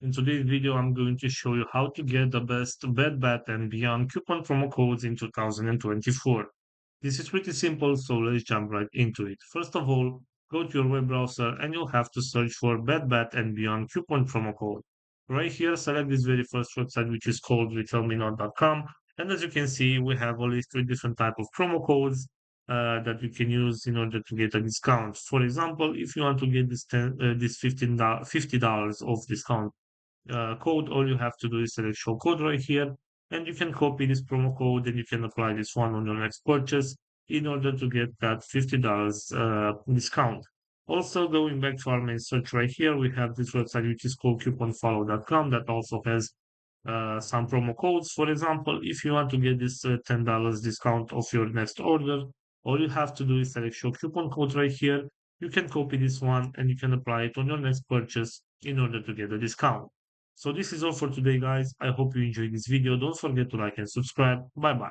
In today's video, I'm going to show you how to get the best Bed Bath and Beyond coupon promo codes in 2024. This is pretty simple, so let's jump right into it. First of all, go to your web browser and you'll have to search for Bed Bath and Beyond coupon promo code. Right here, select this very first website, which is called retellmenot.com. And as you can see, we have only three different type of promo codes that you can use in order to get a discount. For example, if you want to get this $50 off discount code, all you have to do is select show code right here, and you can copy this promo code and you can apply this one on your next purchase in order to get that $50 discount. Also, going back to our main search right here, we have this website which is called couponfollow.com that also has some promo codes. For example, if you want to get this $10 discount off your next order, all you have to do is select show coupon code right here. You can copy this one and you can apply it on your next purchase in order to get a discount. So this is all for today, guys. I hope you enjoyed this video. Don't forget to like and subscribe. Bye bye.